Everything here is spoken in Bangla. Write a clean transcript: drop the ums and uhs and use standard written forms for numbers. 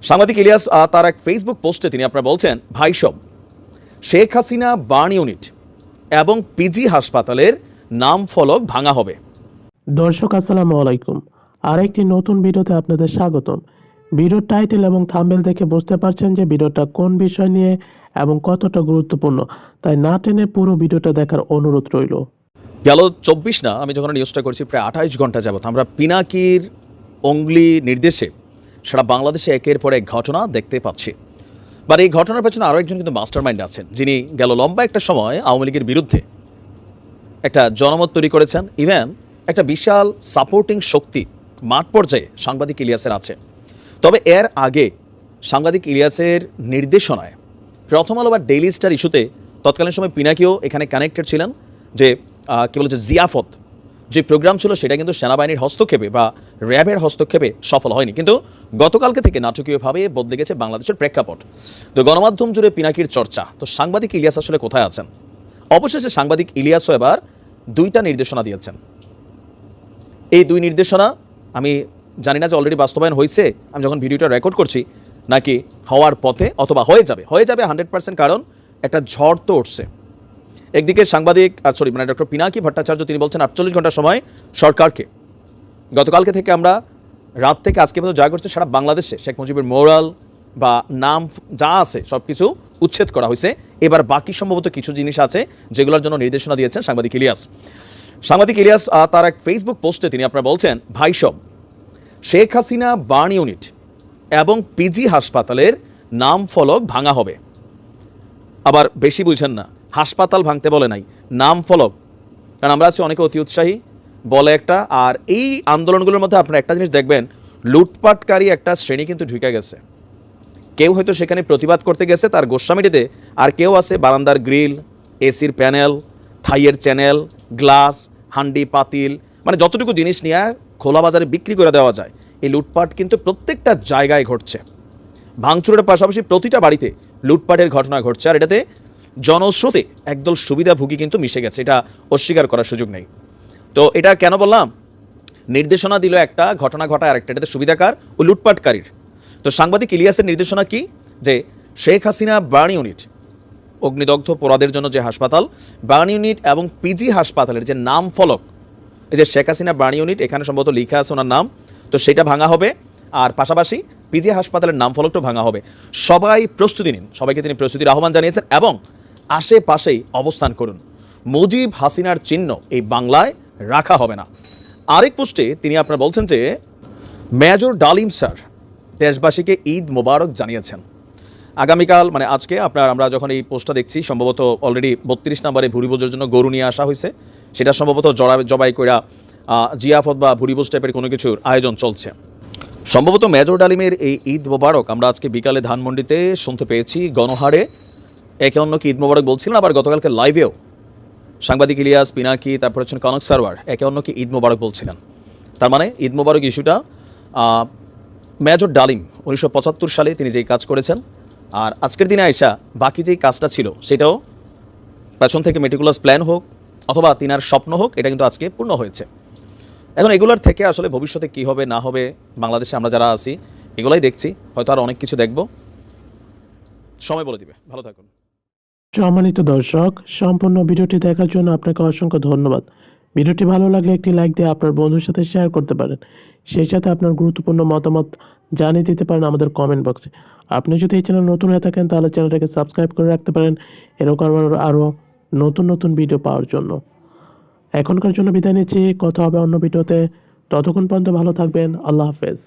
সাংবাদিক ইলিয়াস তার এক ফেসবুক পোস্টে তিনি আপনারা বলছেন, ভাই সব শেখ হাসিনা বার্ন ইউনিট এবং পিজি হাসপাতালের নাম ফলক ভাঙা হবে। দর্শক আসসালামু আলাইকুম, আরেকটি নতুন ভিডিওতে আপনাদের স্বাগতম। ভিডিওর টাইটেল এবং থাম্বনেল দেখে বুঝতে পারছেন যে ভিডিওটা কোন বিষয় নিয়ে এবং কতটা গুরুত্বপূর্ণ, তাই না টেনে পুরো ভিডিওটা দেখার অনুরোধ রইল। গেল 24 না, আমি যখন নিউজটা করছি প্রায় 28 ঘন্টা যাবত আমরা পিনাকির অঙ্গলি নির্দেশে সারা বাংলাদেশে একের পর এক ঘটনা দেখতে পাচ্ছি। বা এই ঘটনার পেছনে আরও একজন কিন্তু মাস্টার মাইন্ড আছেন, যিনি গেল লম্বা একটা সময় আওয়ামী লীগের বিরুদ্ধে একটা জনমত তৈরি করেছেন। ইভেন একটা বিশাল সাপোর্টিং শক্তি মাঠ পর্যায়ে সাংবাদিক ইলিয়াসের আছে। তবে এর আগে সাংবাদিক ইলিয়াসের নির্দেশনায় প্রথম আলো বা ডেইলি স্টার ইস্যুতে তৎকালীন সময় পিনাকিও এখানে কানেক্টেড ছিলেন। যে কী বলে যে জিয়াফত যে প্রোগ্রাম ছিল সেটা কিন্তু সেনাবাহিনীর হস্তক্ষেপে বা র্যাবের হস্তক্ষেপে সফল হয়নি, কিন্তু গতকালকে থেকে নাটকীয়ভাবে বদলে গেছে বাংলাদেশের প্রেক্ষাপট। তো গণমাধ্যম জুড়ে পিনাকির চর্চা, তো সাংবাদিক ইলিয়াস আসলে কোথায় আছেন? অবশেষে সাংবাদিক ইলিয়াসও এবার দুইটা নির্দেশনা দিয়েছেন। এই দুই নির্দেশনা আমি জানি না যে অলরেডি বাস্তবায়ন হয়েছে আমি যখন ভিডিওটা রেকর্ড করছি, নাকি হওয়ার পথে অথবা হয়ে যাবে 100%, কারণ একটা ঝড় তো উঠছে। একদিকে সাংবাদিক ডক্টর পিনাকি ভট্টাচার্য তিনি বলছেন 48 ঘন্টা সময় সরকারকে। গতকালকে থেকে আমরা রাত থেকে আজকে পর্যন্ত যা করছে সারা বাংলাদেশে শেখ মুজিবের মোরাল বা নাম যা আছে সব কিছু উচ্ছেদ করা হয়েছে। এবার বাকি সম্ভবত কিছু জিনিস আছে যেগুলোর জন্য নির্দেশনা দিয়েছেন সাংবাদিক ইলিয়াস। সাংবাদিক ইলিয়াস তার এক ফেসবুক পোস্টে তিনি আপনারা বলছেন, ভাই সব শেখ হাসিনা বার্ন ইউনিট এবং পিজি হাসপাতালের নাম ফলক ভাঙা হবে। আবার বেশি বুঝেন না, হাসপাতাল ভাঙতে বলে নাই, নাম ফলক। কারণ আমরা আছি অনেকে অতি উৎসাহী বলে একটা, আর এই আন্দোলনগুলোর মধ্যে আপনারা একটা জিনিস দেখবেন, লুটপাটকারী একটা শ্রেণী কিন্তু ঢুকে গেছে। কেউ হয়তো সেখানে প্রতিবাদ করতে গেছে তার গোস্বামীটিতে, আর কেউ আছে বারান্দার গ্রিল, এসির প্যানেল, থাইয়ের চ্যানেল, গ্লাস, হান্ডি পাতিল, মানে যতটুকু জিনিস নিয়ে খোলা বাজারে বিক্রি করে দেওয়া যায়। এই লুটপাট কিন্তু প্রত্যেকটা জায়গায় ঘটছে। ভাঙচুরের পাশাপাশি প্রতিটা বাড়িতে লুটপাটের ঘটনা ঘটছে, আর এটাতে জনস্রোতে একদল সুবিধাভোগী কিন্তু মিশে গেছে, এটা অস্বীকার করার সুযোগ নেই। তো এটা কেন বললাম, নির্দেশনা দিল একটা, ঘটনা ঘটায় আরেকটা, এটাতে সুবিধাকার ও লুটপাটকারীর। তো সাংবাদিক ইলিয়াসের নির্দেশনা কি, যে শেখ হাসিনা বার্ন ইউনিট, অগ্নিদগ্ধ পোড়াদের জন্য যে হাসপাতাল, বার্ন ইউনিট এবং পিজি হাসপাতালের যে নাম ফলক, এই যে শেখ হাসিনা বার্ন ইউনিট এখানে সম্ভবত লেখা আছে ওনার নাম, তো সেটা ভাঙা হবে। আর পাশাপাশি পিজি হাসপাতালের নাম ফলকটাও ভাঙা হবে। সবাই প্রস্তুতি নিন, সবাইকে তিনি প্রস্তুতির আহ্বান জানিয়েছেন এবং আশেপাশেই অবস্থান করুন। মুজিব হাসিনার চিহ্ন এই বাংলায় রাখা হবে না। আরেক পোস্টে তিনি আপনারা বলছেন যে মেজর ডালিম স্যার দেশবাসীকে ঈদ মোবারক জানিয়েছেন। আগামীকাল মানে আজকে আমরা যখন এই পোস্টটা দেখছি, সম্ভবত অলরেডি 32 নম্বরে ভুরিভোজের জন্য গরু নিয়ে আসা হয়েছে, সেটা সম্ভবত জবাই কইরা জিয়াফত বা ভুরিভোজ টাইপের কোনো কিছুর আয়োজন চলছে। সম্ভবত মেজর ডালিমের এই ঈদ মোবারক আমরা আজকে বিকালে ধানমন্ডিতে শুনতে পেয়েছি গণহারে একে অন্যকে ঈদ মোবারক বলছিলেন। আবার গতকালকে লাইভেও সাংবাদিক ইলিয়াস, পিনাকি, তারপর হচ্ছেন কনক সারওয়ার একে অন্যকে ঈদ মোবারক বলছিলেন। তার মানে ঈদ মোবারক ইস্যুটা মেজর ডালিম 1975 সালে তিনি যেই কাজ করেছেন, আর আজকের দিনে আইসা বাকি যেই কাজটা ছিল সেটাও পেছন থেকে মেটিকুলাস প্ল্যান হোক অথবা তিনার স্বপ্ন হোক, এটা কিন্তু আজকে পূর্ণ হয়েছে। এখন এগুলোর থেকে আসলে ভবিষ্যতে কি হবে না হবে, বাংলাদেশে আমরা যারা আছি এগুলাই দেখছি, হয়তো আর অনেক কিছু দেখব, সময় বলে দিবে। ভালো থাকুন। সম্মানিত দর্শক, সম্পূর্ণ ভিডিওটি দেখার জন্য আপনাকে অসংখ্য ধন্যবাদ। ভিডিওটি ভালো লাগলে একটি লাইক দিয়ে আপনার বন্ধুর সাথে শেয়ার করতে পারেন। সেই সাথে আপনার গুরুত্বপূর্ণ মতামত জানিয়ে দিতে পারেন আমাদের কমেন্ট বক্সে। আপনি যদি এই চ্যানেল নতুন হয়ে থাকেন তাহলে চ্যানেলটাকে সাবস্ক্রাইব করে রাখতে পারেন এরকম আরও নতুন নতুন ভিডিও পাওয়ার জন্য। এখনকার জন্য বিদায় নিচ্ছি, কথা হবে অন্য ভিডিওতে। ততক্ষণ পর্যন্ত ভালো থাকবেন। আল্লাহ হাফেজ।